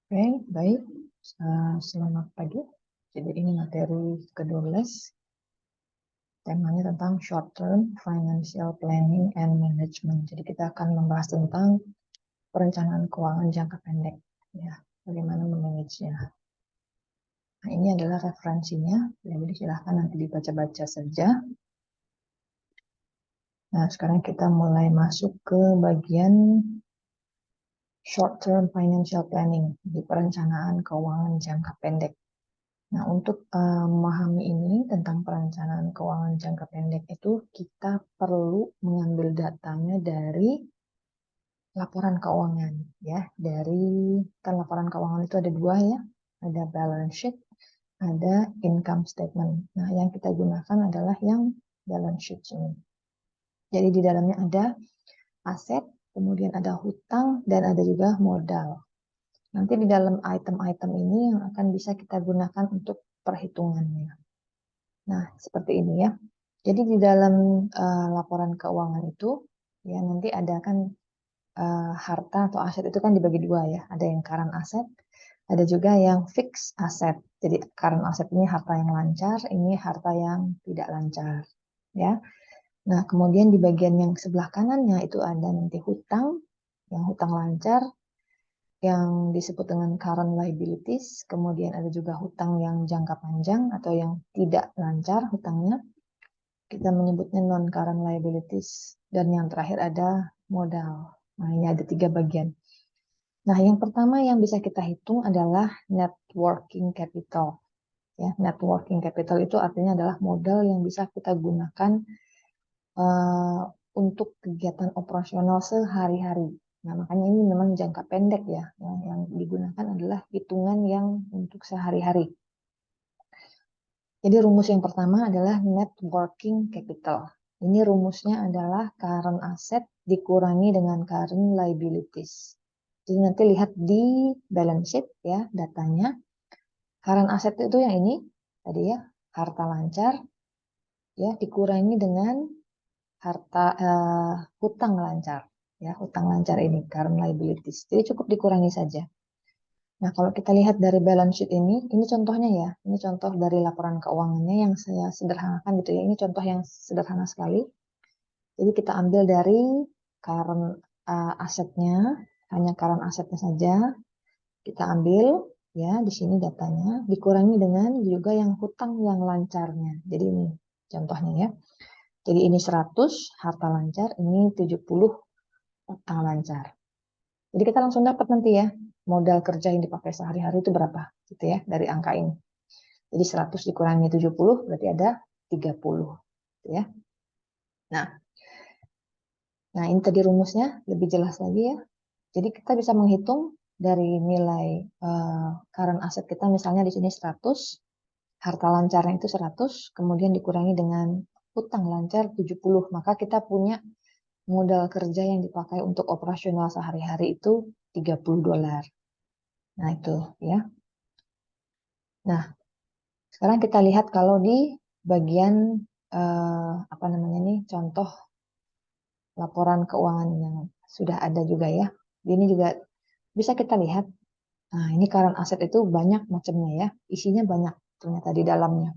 Oke, baik. Selamat pagi. Jadi ini materi ke-12. Temanya tentang short term financial planning and management. Jadi kita akan membahas tentang perencanaan keuangan jangka pendek. Ya, bagaimana memanagenya. Nah, ini adalah referensinya. Jadi silahkan nanti dibaca-baca saja. Nah, sekarang kita mulai masuk ke bagian short term financial planning, di perencanaan keuangan jangka pendek. Nah, untuk memahami ini tentang perencanaan keuangan jangka pendek itu, kita perlu mengambil datanya dari laporan keuangan, ya. Kan laporan keuangan itu ada dua, ya. Ada balance sheet, ada income statement. Nah, yang kita gunakan adalah yang balance sheet ini. Jadi di dalamnya ada aset, kemudian ada hutang, dan ada juga modal. Nanti di dalam item-item ini yang akan bisa kita gunakan untuk perhitungannya. Nah, seperti ini ya. Jadi di dalam laporan keuangan itu, ya nanti ada kan harta atau aset itu kan dibagi dua ya. Ada yang current asset, ada juga yang fixed asset. Jadi current asset ini harta yang lancar, ini harta yang tidak lancar, ya. Nah, kemudian di bagian yang sebelah kanannya itu ada nanti hutang, yang hutang lancar, yang disebut dengan current liabilities. Kemudian ada juga hutang yang jangka panjang atau yang tidak lancar hutangnya. Kita menyebutnya non-current liabilities. Dan yang terakhir ada modal. Nah, ini ada 3 bagian. Nah, yang pertama yang bisa kita hitung adalah net working capital. Ya, net working capital itu artinya adalah modal yang bisa kita gunakan untuk kegiatan operasional sehari-hari. Nah, makanya ini memang jangka pendek ya. Yang digunakan adalah hitungan yang untuk sehari-hari. Jadi rumus yang pertama adalah net working capital. Ini rumusnya adalah current asset dikurangi dengan current liabilities. Jadi nanti lihat di balance sheet ya datanya. Current asset itu yang ini tadi ya, harta lancar ya dikurangi dengan hutang lancar ya, hutang lancar ini current liabilities. Jadi cukup dikurangi saja. Nah, kalau kita lihat dari balance sheet ini contohnya ya. Ini contoh dari laporan keuangannya yang saya sederhanakan gitu ya. Ini contoh yang sederhana sekali. Jadi kita ambil dari current asetnya, hanya current asetnya saja. Kita ambil ya di sini datanya, dikurangi dengan juga yang hutang yang lancarnya. Jadi ini contohnya ya. Jadi ini 100 harta lancar, ini 70 hutang lancar. Jadi kita langsung dapat nanti ya, modal kerja yang dipakai sehari-hari itu berapa gitu ya dari angka ini. Jadi 100 dikurangi 70 berarti ada 30 gitu ya. Nah, ini tadi rumusnya lebih jelas lagi ya. Jadi kita bisa menghitung dari nilai current asset kita misalnya di sini 100, harta lancarnya itu 100, kemudian dikurangi dengan hutang lancar 70, maka kita punya modal kerja yang dipakai untuk operasional sehari-hari itu $30. Nah, itu ya. Nah, sekarang kita lihat kalau di bagian apa namanya nih, contoh laporan keuangan yang sudah ada juga ya. Ini juga bisa kita lihat. Nah, ini current asset itu banyak macamnya ya. Isinya banyak ternyata di dalamnya.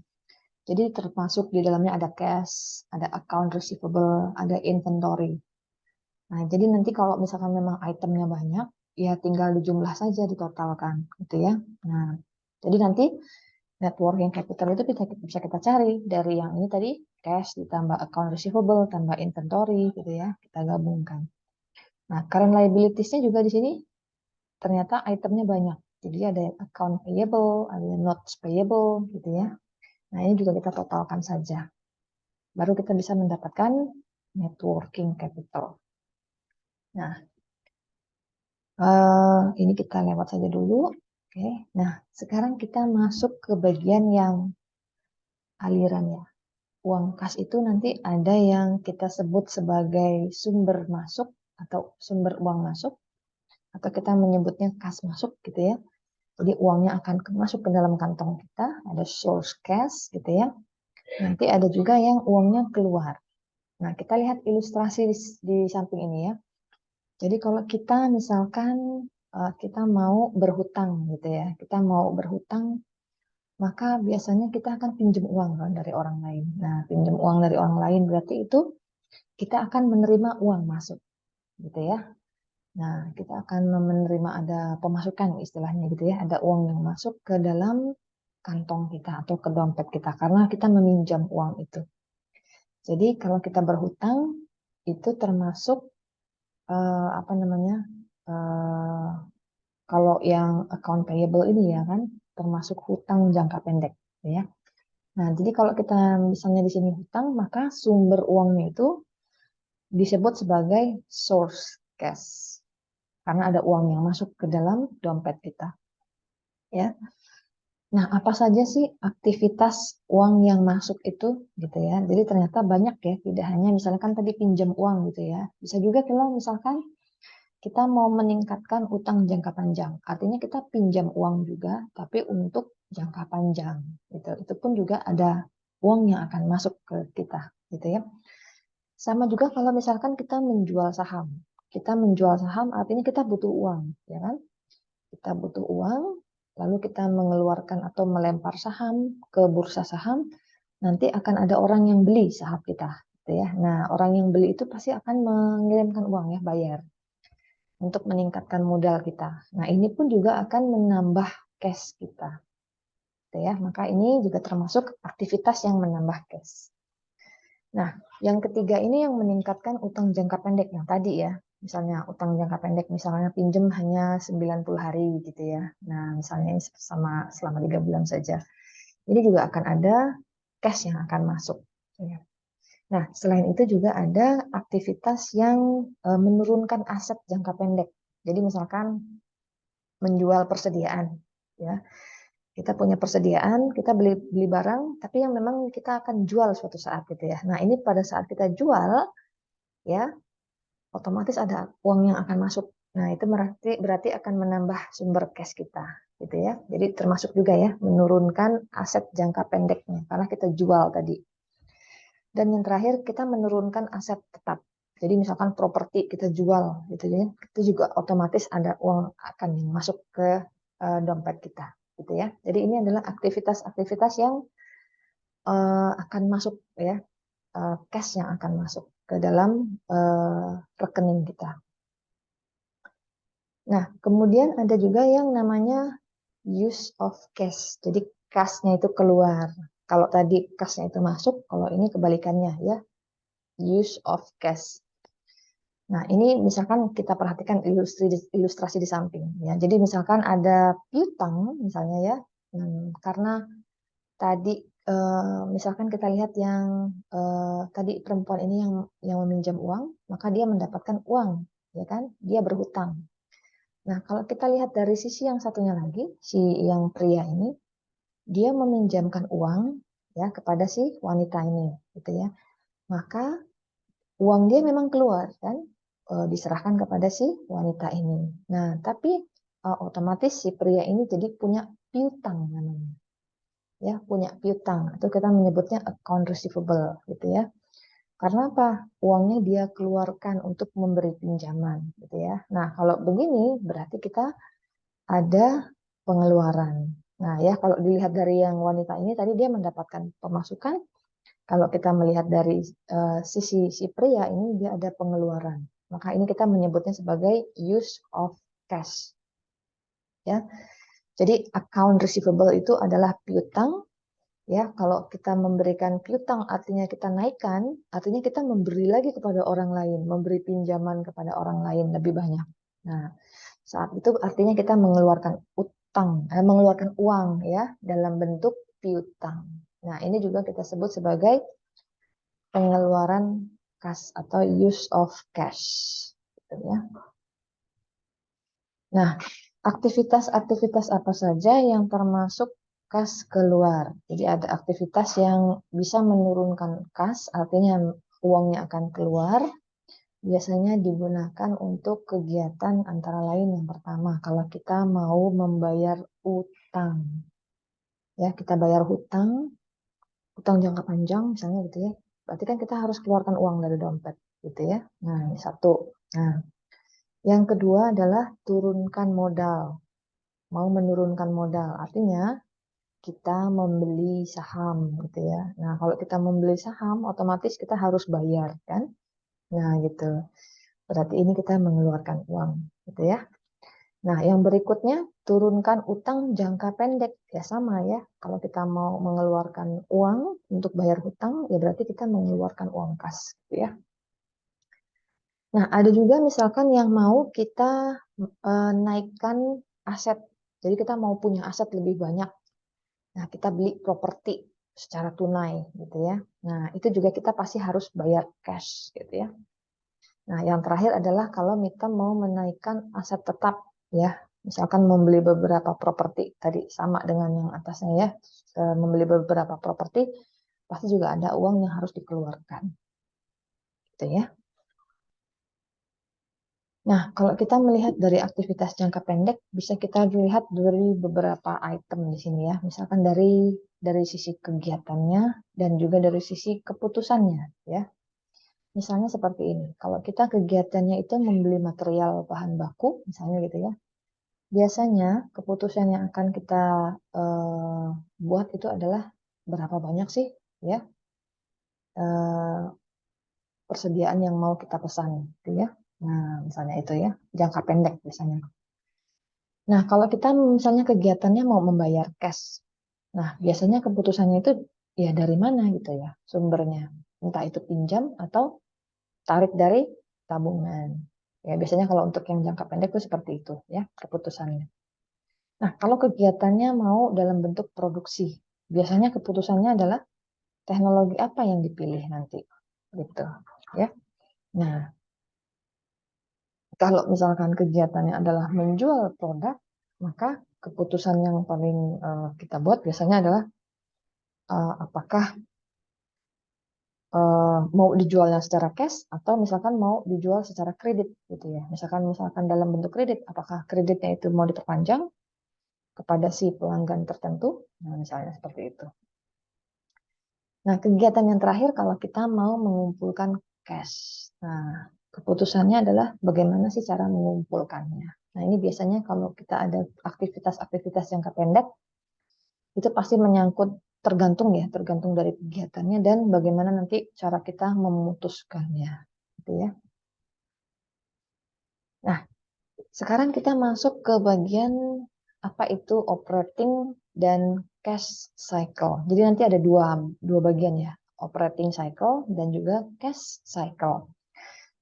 Jadi termasuk di dalamnya ada cash, ada account receivable, ada inventory. Nah, jadi nanti kalau misalkan memang itemnya banyak, ya tinggal dijumlah saja, ditotalkan gitu ya. Nah, jadi nanti net working capital itu bisa kita cari dari yang ini tadi, cash ditambah account receivable tambah inventory gitu ya, kita gabungkan. Nah, current liabilities-nya juga di sini ternyata itemnya banyak. Jadi ada account payable, ada notes payable gitu ya. Nah, ini juga kita totalkan saja. Baru kita bisa mendapatkan net working capital. Nah, ini kita lewat saja dulu. Oke. Nah, sekarang kita masuk ke bagian yang aliran ya. Uang kas itu nanti ada yang kita sebut sebagai sumber masuk atau sumber uang masuk, atau kita menyebutnya kas masuk gitu ya. Jadi uangnya akan masuk ke dalam kantong kita, ada source cash gitu ya. Nanti ada juga yang uangnya keluar. Nah, kita lihat ilustrasi di samping ini ya. Jadi kalau kita misalkan kita mau berhutang gitu ya. Kita mau berhutang, maka biasanya kita akan pinjam uang kan dari orang lain. Nah, pinjam uang dari orang lain berarti itu kita akan menerima uang masuk gitu ya. Nah, kita akan menerima ada pemasukan istilahnya gitu ya. Ada uang yang masuk ke dalam kantong kita atau ke dompet kita karena kita meminjam uang itu. Jadi kalau kita berhutang itu termasuk apa namanya? eh, Kalau yang account payable ini ya kan termasuk hutang jangka pendek ya. Nah, jadi kalau kita misalnya di sini hutang, maka sumber uangnya itu disebut sebagai source cash karena ada uang yang masuk ke dalam dompet kita ya. Nah, apa saja sih aktivitas uang yang masuk itu gitu ya. Jadi ternyata banyak ya, tidak hanya misalkan tadi pinjam uang gitu ya. Bisa juga kalau misalkan kita mau meningkatkan utang jangka panjang. Artinya kita pinjam uang juga, tapi untuk jangka panjang. Gitu. Itu pun juga ada uang yang akan masuk ke kita, gitu ya. Sama juga kalau misalkan kita menjual saham. Kita menjual saham artinya kita butuh uang, ya kan? Kita butuh uang, lalu kita mengeluarkan atau melempar saham ke bursa saham, nanti akan ada orang yang beli saham kita, gitu ya. Nah, orang yang beli itu pasti akan mengirimkan uang ya, bayar untuk meningkatkan modal kita. Nah, ini pun juga akan menambah cash kita. Gitu ya. Maka ini juga termasuk aktivitas yang menambah cash. Nah, yang ketiga ini yang meningkatkan utang jangka pendek yang tadi ya. Misalnya utang jangka pendek misalnya pinjem hanya 90 hari gitu ya. Nah, misalnya ini selama 3 bulan saja. Ini juga akan ada cash yang akan masuk. Ya. Nah, selain itu juga ada aktivitas yang menurunkan aset jangka pendek. Jadi misalkan menjual persediaan, ya. Kita punya persediaan, kita beli beli barang, tapi yang memang kita akan jual suatu saat gitu ya. Nah, ini pada saat kita jual, ya, otomatis ada uang yang akan masuk. Nah, itu berarti akan menambah sumber cash kita, gitu ya. Jadi termasuk juga ya menurunkan aset jangka pendeknya karena kita jual tadi. Dan yang terakhir kita menurunkan aset tetap. Jadi misalkan properti kita jual gitu ya, itu juga otomatis ada uang akan yang masuk ke dompet kita gitu ya. Jadi ini adalah aktivitas-aktivitas yang akan masuk ya, cash yang akan masuk ke dalam rekening kita. Nah, kemudian ada juga yang namanya use of cash. Jadi cashnya itu keluar. Kalau tadi cashnya itu masuk, kalau ini kebalikannya ya, use of cash. Nah, ini misalkan kita perhatikan ilustrasi di samping ya. Jadi misalkan ada piutang misalnya ya, karena tadi misalkan kita lihat yang tadi perempuan ini yang meminjam uang, maka dia mendapatkan uang, ya kan? Dia berhutang. Nah, kalau kita lihat dari sisi yang satunya lagi, si yang pria ini, dia meminjamkan uang ya kepada si wanita ini, gitu ya. Maka uang dia memang keluar kan, diserahkan kepada si wanita ini. Nah, tapi otomatis si pria ini jadi punya piutang namanya. Ya, punya piutang atau kita menyebutnya account receivable gitu ya. Karena apa? Uangnya dia keluarkan untuk memberi pinjaman gitu ya. Nah, kalau begini berarti kita ada pengeluaran. Nah, ya kalau dilihat dari yang wanita ini tadi dia mendapatkan pemasukan, kalau kita melihat dari sisi si pria ini dia ada pengeluaran. Maka ini kita menyebutnya sebagai use of cash. Ya. Jadi account receivable itu adalah piutang. Ya, kalau kita memberikan piutang artinya kita naikkan, artinya kita memberi lagi kepada orang lain, memberi pinjaman kepada orang lain lebih banyak. Nah, saat itu artinya kita mengeluarkan mengeluarkan uang ya dalam bentuk piutang. Nah, ini juga kita sebut sebagai pengeluaran kas atau use of cash. Gitu ya. Nah, aktivitas-aktivitas apa saja yang termasuk kas keluar? Jadi ada aktivitas yang bisa menurunkan kas, artinya uangnya akan keluar. Biasanya digunakan untuk kegiatan antara lain yang pertama, kalau kita mau membayar utang. Ya, kita bayar utang jangka panjang misalnya gitu ya. Berarti kan kita harus keluarkan uang dari dompet gitu ya. Nah, ini satu. Nah, Yang kedua adalah turunkan modal. Mau menurunkan modal, artinya kita membeli saham gitu ya. Nah, kalau kita membeli saham, otomatis kita harus bayar kan? Nah, gitu. Berarti ini kita mengeluarkan uang gitu ya. Nah, yang berikutnya turunkan utang jangka pendek. Ya sama ya. Kalau kita mau mengeluarkan uang untuk bayar hutang, ya berarti kita mengeluarkan uang kas gitu ya. Nah, ada juga misalkan yang mau kita naikkan aset. Jadi kita mau punya aset lebih banyak. Nah, kita beli properti secara tunai gitu ya. Nah, itu juga kita pasti harus bayar cash gitu ya. Nah, yang terakhir adalah kalau kita mau menaikkan aset tetap ya. Misalkan membeli beberapa properti tadi sama dengan yang atasnya ya. Membeli beberapa properti pasti juga ada uang yang harus dikeluarkan. Gitu ya. Nah, kalau kita melihat dari aktivitas jangka pendek, bisa kita lihat dari beberapa item di sini ya. Misalkan dari sisi kegiatannya dan juga dari sisi keputusannya ya. Misalnya seperti ini. Kalau kita kegiatannya itu membeli material bahan baku, misalnya gitu ya. Biasanya keputusan yang akan kita eh, buat itu adalah berapa banyak sih ya eh, persediaan yang mau kita pesan gitu ya. Nah, misalnya itu ya, jangka pendek biasanya. Nah, kalau kita misalnya kegiatannya mau membayar cash, nah biasanya keputusannya itu ya dari mana gitu ya sumbernya. Entah itu pinjam atau tarik dari tabungan. Ya, biasanya kalau untuk yang jangka pendek itu seperti itu ya keputusannya. Nah, kalau kegiatannya mau dalam bentuk produksi, biasanya keputusannya adalah teknologi apa yang dipilih nanti gitu ya. Nah, kalau misalkan kegiatannya adalah menjual produk, maka keputusan yang paling kita buat biasanya adalah apakah mau dijualnya secara cash atau misalkan mau dijual secara kredit gitu ya. Misalkan dalam bentuk kredit, apakah kreditnya itu mau diperpanjang kepada si pelanggan tertentu? Nah, misalnya seperti itu. Nah, kegiatan yang terakhir kalau kita mau mengumpulkan cash. Nah, keputusannya adalah bagaimana sih cara mengumpulkannya. Nah, ini biasanya kalau kita ada aktivitas-aktivitas jangka pendek, itu pasti menyangkut tergantung dari kegiatannya dan bagaimana nanti cara kita memutuskannya, gitu ya. Nah, sekarang kita masuk ke bagian apa itu operating dan cash cycle. Jadi nanti ada dua bagian ya, operating cycle dan juga cash cycle.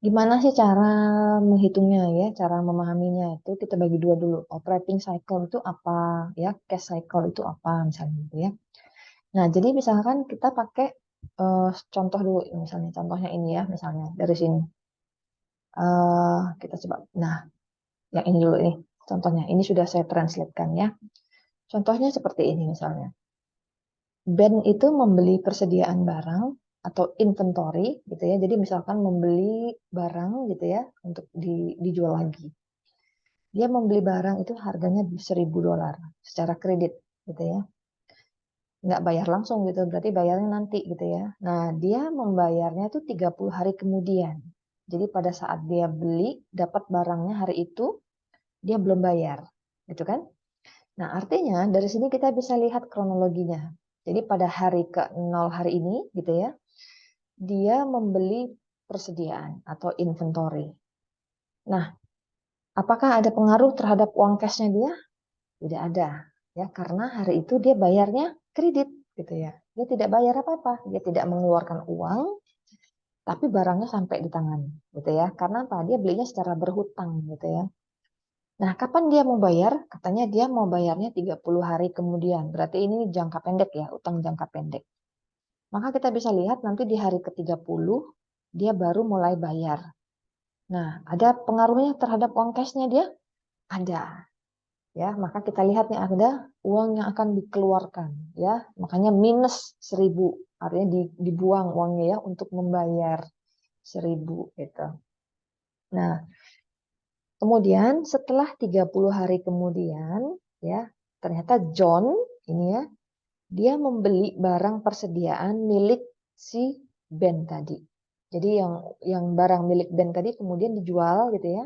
Gimana sih cara menghitungnya ya, cara memahaminya itu kita bagi dua dulu. Operating cycle itu apa ya, cash cycle itu apa misalnya gitu ya. Nah, jadi misalkan kita pakai contoh dulu, misalnya contohnya ini ya, misalnya dari sini. Kita coba. Nah, yang ini dulu nih, contohnya. Ini sudah saya translatekan ya. Contohnya seperti ini misalnya. Band itu membeli persediaan barang atau inventory gitu ya. Jadi misalkan membeli barang gitu ya untuk dijual lagi. Dia membeli barang itu harganya $1.000 secara kredit gitu ya. Nggak bayar langsung gitu, berarti bayarnya nanti gitu ya. Nah, dia membayarnya itu 30 hari kemudian. Jadi pada saat dia beli, dapat barangnya hari itu, dia belum bayar. Gitu kan? Nah, artinya dari sini kita bisa lihat kronologinya. Jadi pada hari ke-0 hari ini gitu ya, dia membeli persediaan atau inventory. Nah, apakah ada pengaruh terhadap uang cashnya dia? Tidak ada. Ya, karena hari itu dia bayarnya kredit gitu ya. Dia tidak bayar apa-apa, dia tidak mengeluarkan uang, tapi barangnya sampai di tangan gitu ya. Karena apa? Dia belinya secara berhutang gitu ya. Nah, kapan dia mau bayar? Katanya dia mau bayarnya 30 hari kemudian. Berarti ini jangka pendek ya, utang jangka pendek. Maka kita bisa lihat nanti di hari ke-30 dia baru mulai bayar. Nah, ada pengaruhnya terhadap uang cashnya dia? Ada. Ya, maka kita lihat nih ada uang yang akan dikeluarkan ya. Makanya minus 1.000. Artinya dibuang uangnya ya untuk membayar 1.000 gitu. Nah, kemudian setelah 30 hari kemudian ya, ternyata John ini ya, dia membeli barang persediaan milik si Ben tadi. Jadi yang barang milik Ben tadi kemudian dijual gitu ya.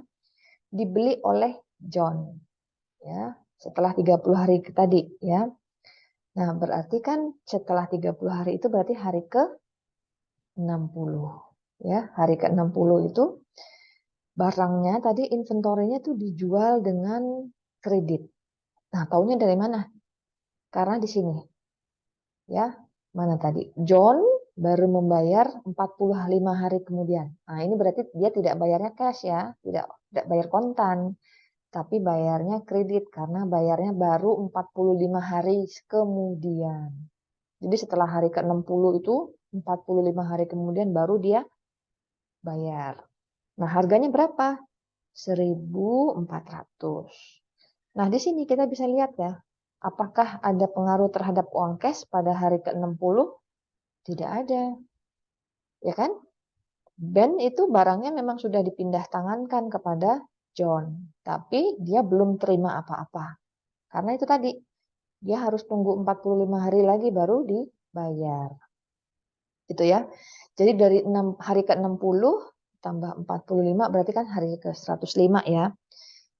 dibeli oleh John, ya, setelah 30 hari tadi, ya. Nah, berarti kan setelah 30 hari itu berarti hari ke-60, ya. Hari ke-60 itu barangnya tadi inventorinya tuh dijual dengan kredit. Nah, taunya dari mana? Karena di sini, ya. Mana tadi? John baru membayar 45 hari kemudian. Nah, ini berarti dia tidak bayarnya cash, ya, tidak bayar kontan, tapi bayarnya kredit karena bayarnya baru 45 hari kemudian. Jadi setelah hari ke-60 itu 45 hari kemudian baru dia bayar. Nah, harganya berapa? 1.400. Nah, di sini kita bisa lihat, ya, apakah ada pengaruh terhadap uang cash pada hari ke-60? Tidak ada, ya kan? Ben itu barangnya memang sudah dipindah tangankan kepada John, tapi dia belum terima apa-apa. Karena itu tadi, dia harus tunggu 45 hari lagi baru dibayar. Gitu, ya. Jadi dari hari ke-60 tambah 45 berarti kan hari ke-105, ya.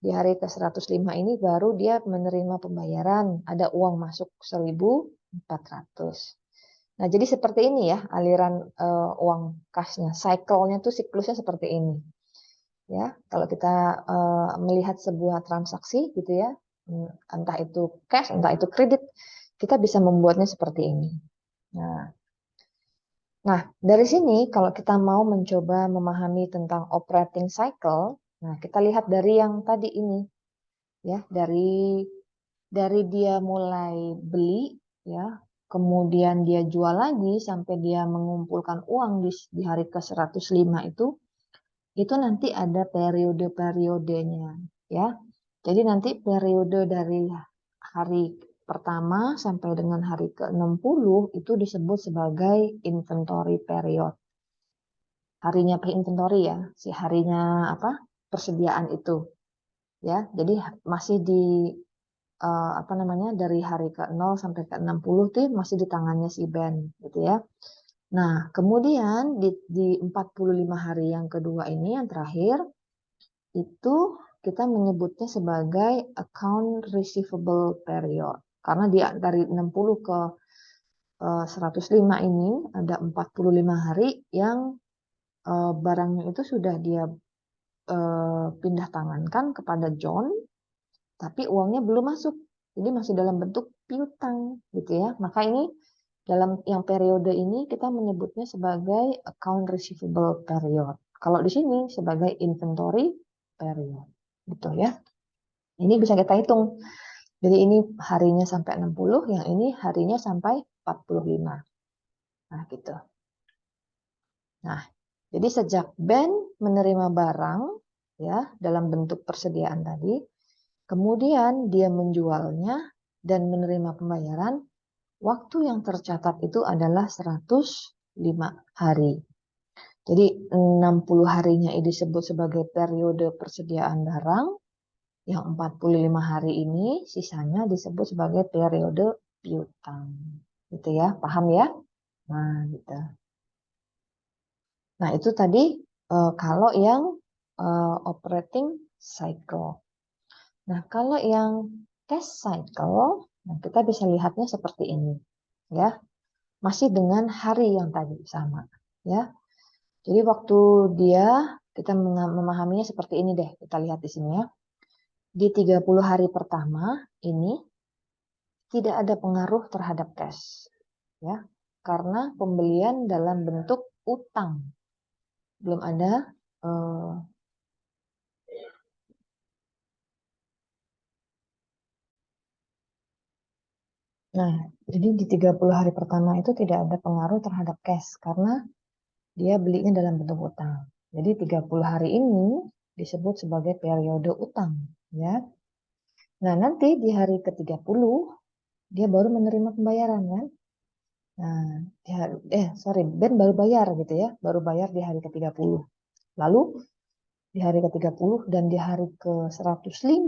Di hari ke-105 ini baru dia menerima pembayaran, ada uang masuk 1.400. Nah, jadi seperti ini, ya, aliran uang kasnya, cycle-nya tuh siklusnya seperti ini. Ya, kalau kita melihat sebuah transaksi gitu, ya, entah itu cash, entah itu kredit, kita bisa membuatnya seperti ini. Nah, dari sini kalau kita mau mencoba memahami tentang operating cycle, nah kita lihat dari yang tadi ini, ya, dari dia mulai beli, ya, kemudian dia jual lagi sampai dia mengumpulkan uang di hari ke-105 itu nanti ada periode-periodenya, ya. Jadi nanti periode dari hari pertama sampai dengan hari ke-60 itu disebut sebagai inventory period. Harinya pre-inventory, ya, si harinya apa? Persediaan itu, ya. Jadi masih di apa namanya, dari hari ke-0 sampai ke-60 itu masih di tangannya si Ben, gitu, ya. Nah, kemudian di 45 hari yang kedua ini, yang terakhir, itu kita menyebutnya sebagai account receivable period. Karena dari 60 ke 105 ini ada 45 hari yang barangnya itu sudah dia pindah tangankan kepada John, tapi uangnya belum masuk. Jadi masih dalam bentuk piutang, gitu, ya. Maka ini dalam yang periode ini kita menyebutnya sebagai account receivable period. Kalau di sini sebagai inventory period, gitu, ya. Ini bisa kita hitung. Jadi ini harinya sampai 60, yang ini harinya sampai 45. Nah, gitu. Nah, jadi sejak Ben menerima barang, ya, dalam bentuk persediaan tadi, kemudian dia menjualnya dan menerima pembayaran, waktu yang tercatat itu adalah 105 hari. Jadi 60 harinya ini disebut sebagai periode persediaan barang, yang 45 hari ini sisanya disebut sebagai periode piutang. Gitu, ya, paham, ya? Nah, gitu. Nah, itu tadi kalau yang operating cycle. Nah, kalau yang cash cycle, nah kita bisa lihatnya seperti ini, ya. Masih dengan hari yang tadi sama, ya. Jadi waktu kita memahaminya seperti ini deh. Kita lihat di sini, ya. Di 30 hari pertama ini tidak ada pengaruh terhadap cash, ya. Karena pembelian dalam bentuk utang. Belum ada Nah, jadi di 30 hari pertama itu tidak ada pengaruh terhadap cash karena dia belinya dalam bentuk utang. Jadi 30 hari ini disebut sebagai periode utang, ya. Nah, nanti di hari ke-30 dia baru menerima pembayaran, kan? Nah, Ben baru bayar, gitu, ya. Baru bayar di hari ke-30. Lalu di hari ke-30 dan di hari ke-105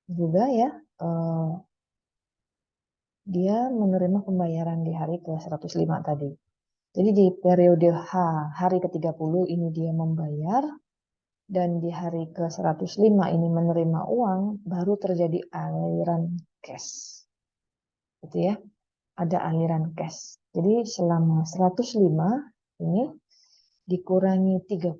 juga, ya, dia menerima pembayaran di hari ke-105 tadi. Jadi di periode hari ke-30 ini dia membayar, dan di hari ke-105 ini menerima uang, baru terjadi aliran cash. Gitu ya. Ada aliran cash. Jadi selama 105 ini dikurangi 30,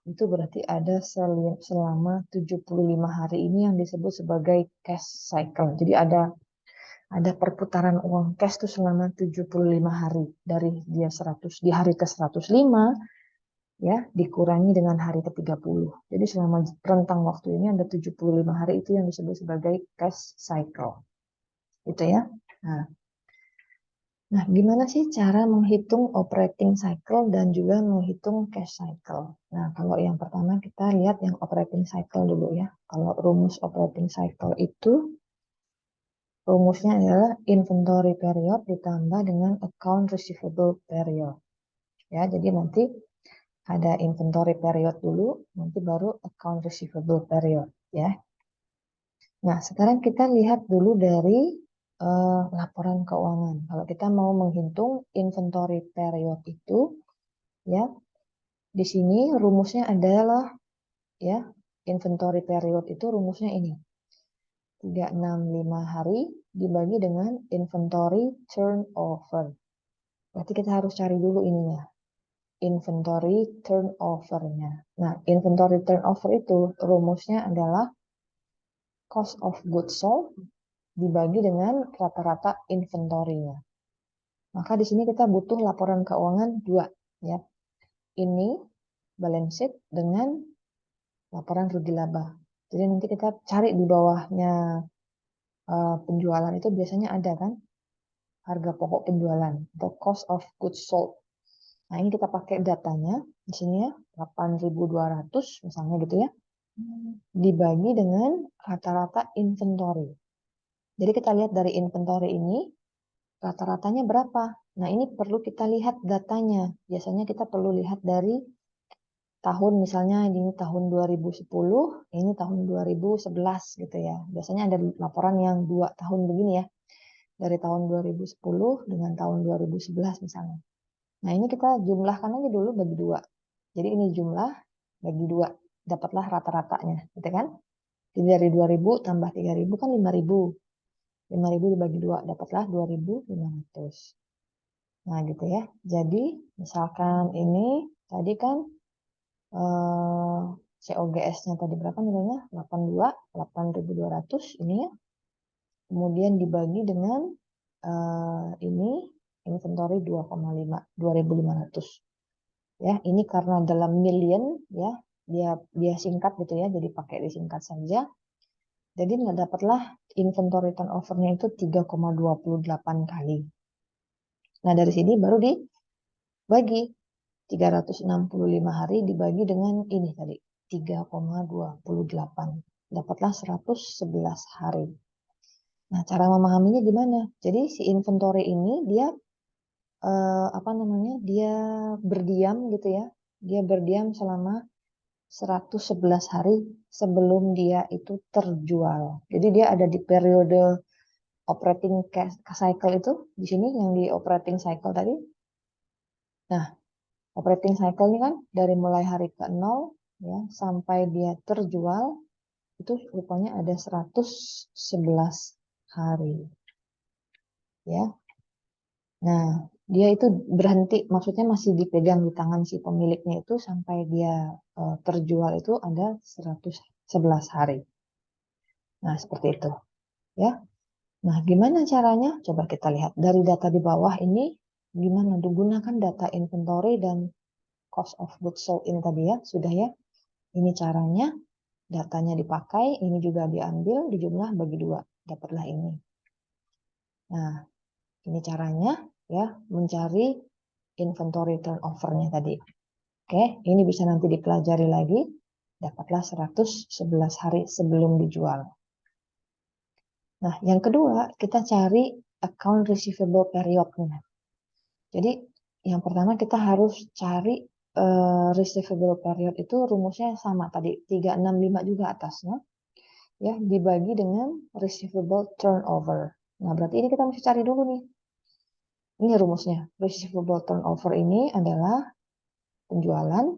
itu berarti ada selama 75 hari ini yang disebut sebagai cash cycle. Jadi ada perputaran uang cash tuh selama 75 hari. Dari dia 100 di hari ke-105 ya dikurangi dengan hari ke-30. Jadi selama rentang waktu ini ada 75 hari itu yang disebut sebagai cash cycle. Gitu ya. Nah, gimana sih cara menghitung operating cycle dan juga menghitung cash cycle? Nah, kalau yang pertama kita lihat yang operating cycle dulu ya. Kalau rumus operating cycle itu rumusnya adalah inventory period ditambah dengan account receivable period. Ya, jadi nanti ada inventory period dulu, nanti baru account receivable period ya. Nah, sekarang kita lihat dulu dari laporan keuangan. Kalau kita mau menghitung inventory period itu, ya, di sini rumusnya adalah ya inventory period itu rumusnya ini 365 hari dibagi dengan inventory turnover. Berarti kita harus cari dulu ininya, inventory turnover-nya. Nah, inventory turnover itu rumusnya adalah cost of goods sold dibagi dengan rata-rata inventory-nya. Maka di sini kita butuh laporan keuangan dua, ya. Ini balance sheet dengan laporan rugi laba. Jadi nanti kita cari di bawahnya penjualan itu biasanya ada kan harga pokok penjualan atau cost of goods sold. Nah, ini kita pakai datanya di sini ya 8.200 misalnya gitu ya. Dibagi dengan rata-rata inventory. Jadi kita lihat dari inventory ini rata-ratanya berapa. Nah, ini perlu kita lihat datanya. Biasanya kita perlu lihat dari tahun, misalnya ini tahun 2010, ini tahun 2011 gitu ya. Biasanya ada laporan yang 2 tahun begini ya. Dari tahun 2010 dengan tahun 2011 misalnya. Nah, ini kita jumlahkan aja dulu bagi 2. Jadi ini jumlah bagi 2. Dapatlah rata-ratanya, gitu kan? Jadi dari 2000 tambah 3000 kan 5000. 5000 dibagi 2, dapatlah 2500. Nah, gitu ya. Jadi, misalkan ini tadi kan COGS-nya tadi berapa nilainya? 8.200 ini ya. Kemudian dibagi dengan ini inventory 2,5 2.500. Ya, ini karena dalam million ya, dia singkat gitu ya, jadi pakai disingkat saja. Jadi dapatlah inventory turnover-nya itu 3,28 kali. Nah, dari sini baru dibagi 365 hari dibagi dengan ini tadi 3,28. Dapatlah 111 hari. Nah, cara memahaminya gimana? Jadi si inventory ini dia dia berdiam gitu ya. Dia berdiam selama 111 hari sebelum dia itu terjual. Jadi dia ada di periode operating cycle itu di sini yang di operating cycle tadi. Nah, operating cycle ini kan dari mulai hari ke-0 ya sampai dia terjual itu rupanya ada 111 hari. Ya. Nah, dia itu berhenti, maksudnya masih dipegang di tangan si pemiliknya itu sampai dia terjual itu ada 111 hari. Nah, seperti itu. Ya. Nah, gimana caranya? Coba kita lihat dari data di bawah ini gimana digunakan data inventory dan cost of goods sold ini tadi ya, sudah ya. Ini caranya, datanya dipakai, ini juga diambil, dijumlah bagi 2, dapatlah ini. Nah, ini caranya ya, mencari inventory turnover-nya tadi. Oke, ini bisa nanti dipelajari lagi, dapatlah 111 hari sebelum dijual. Nah, yang kedua, kita cari account receivable period-nya. Jadi, yang pertama kita harus cari receivable period itu rumusnya sama tadi, 365 juga atasnya. Ya, dibagi dengan receivable turnover. Nah, berarti ini kita mesti cari dulu nih. Ini rumusnya. Receivable turnover ini adalah penjualan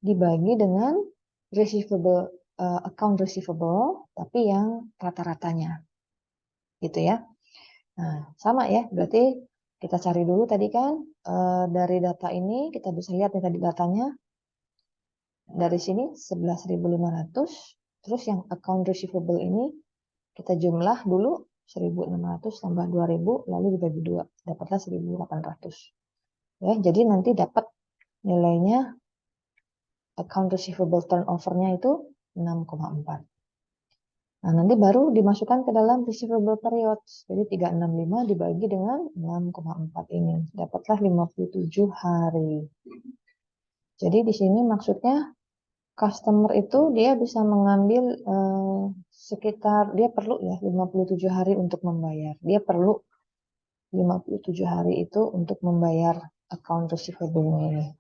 dibagi dengan receivable, account receivable, tapi yang rata-ratanya, gitu ya. Nah, sama ya, berarti kita cari dulu tadi kan, dari data ini kita bisa lihat nih tadi datanya, dari sini 11.500, terus yang account receivable ini kita jumlah dulu 1.600 tambah 2.000, lalu dibagi 2, dapatlah 1.800. Ya, jadi nanti dapat nilainya account receivable turnover-nya itu 6,4. Nah, nanti baru dimasukkan ke dalam receivable period. Jadi 365 dibagi dengan 6,4 ini. Dapatlah 57 hari. Jadi di sini maksudnya customer itu dia bisa mengambil sekitar, dia perlu ya 57 hari untuk membayar. Dia perlu 57 hari itu untuk membayar account receivable ini.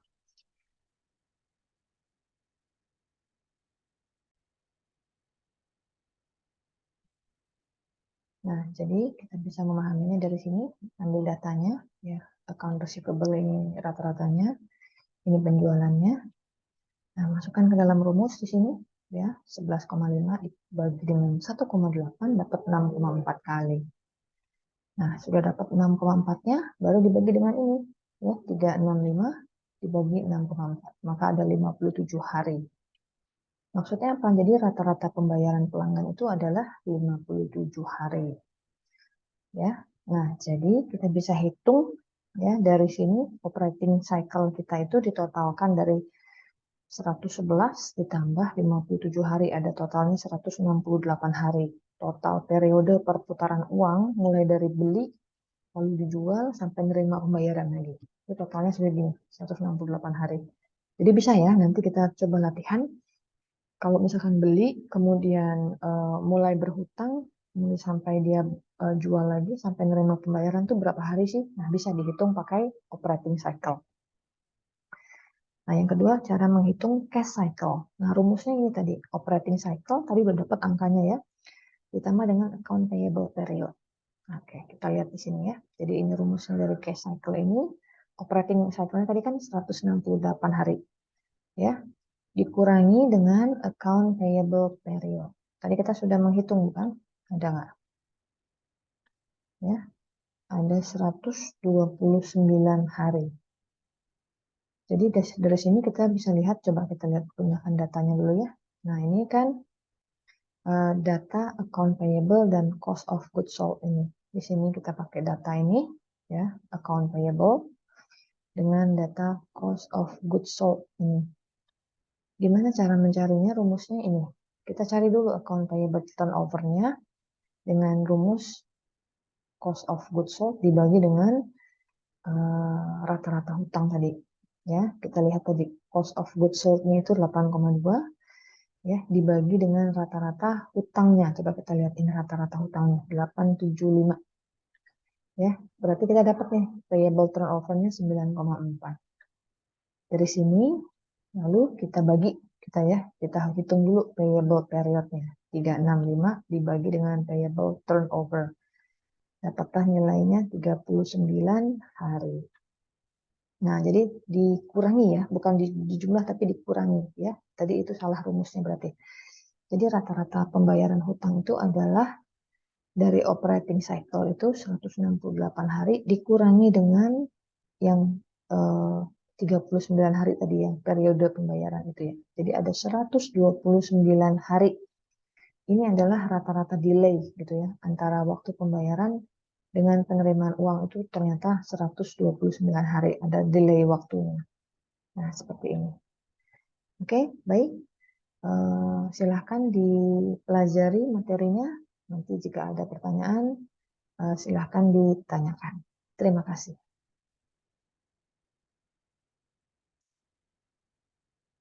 Nah, jadi kita bisa memahaminya dari sini, ambil datanya, ya, account receivable ini rata-ratanya, ini penjualannya. Nah, masukkan ke dalam rumus di sini, ya, 11,5 dibagi dengan 1,8 dapat 6,4 kali. Nah, sudah dapat 6,4-nya, baru dibagi dengan ini, ya, 365 dibagi 6,4, maka ada 57 hari. Maksudnya apa? Jadi rata-rata pembayaran pelanggan itu adalah 57 hari. Ya. Nah, jadi kita bisa hitung ya dari sini operating cycle kita itu ditotalkan dari 111 ditambah 57 hari, ada totalnya 168 hari. Total periode perputaran uang mulai dari beli lalu dijual sampai nerima pembayaran lagi. Itu totalnya segini, 168 hari. Jadi bisa ya, nanti kita coba latihan. Kalau misalkan beli, kemudian mulai berhutang, mulai sampai dia jual lagi, sampai nerima pembayaran tuh berapa hari sih? Nah, bisa dihitung pakai operating cycle. Nah, yang kedua, cara menghitung cash cycle. Nah, rumusnya ini tadi, operating cycle, tadi udah dapat angkanya ya, ditambah dengan account payable period. Oke, kita lihat di sini ya. Jadi ini rumusnya dari cash cycle ini, operating cycle-nya tadi kan 168 hari. Ya, dikurangi dengan account payable period. Tadi kita sudah menghitung, bukan? Ada nggak? Ya, ada 129 hari. Jadi dari sini kita bisa lihat, coba kita lihat gunakan datanya dulu ya. Nah, ini kan data account payable dan cost of goods sold ini. Di sini kita pakai data ini, ya, account payable dengan data cost of goods sold ini. Gimana cara mencarinya? Rumusnya ini. Kita cari dulu account payable turnover-nya dengan rumus cost of goods sold dibagi dengan rata-rata hutang tadi. Ya, kita lihat tadi cost of goods sold-nya itu 8,2 ya, dibagi dengan rata-rata hutangnya. Coba kita lihat ini rata-rata hutangnya 875. Ya, berarti kita dapat nih payable turnover-nya 9,4. Dari sini lalu kita bagi, kita hitung dulu payable period-nya. 365 dibagi dengan payable turnover. Dapatlah nilainya 39 hari. Nah, jadi dikurangi ya, bukan dijumlah tapi dikurangi ya. Tadi itu salah rumusnya berarti. Jadi rata-rata pembayaran hutang itu adalah dari operating cycle itu 168 hari dikurangi dengan yang 39 hari tadi yang periode pembayaran itu ya. Jadi ada 129 hari. Ini adalah rata-rata delay gitu ya, antara waktu pembayaran dengan penerimaan uang itu ternyata 129 hari, ada delay waktunya. Nah, seperti ini. Oke, baik. Silahkan dipelajari materinya. Nanti jika ada pertanyaan, silahkan ditanyakan. Terima kasih.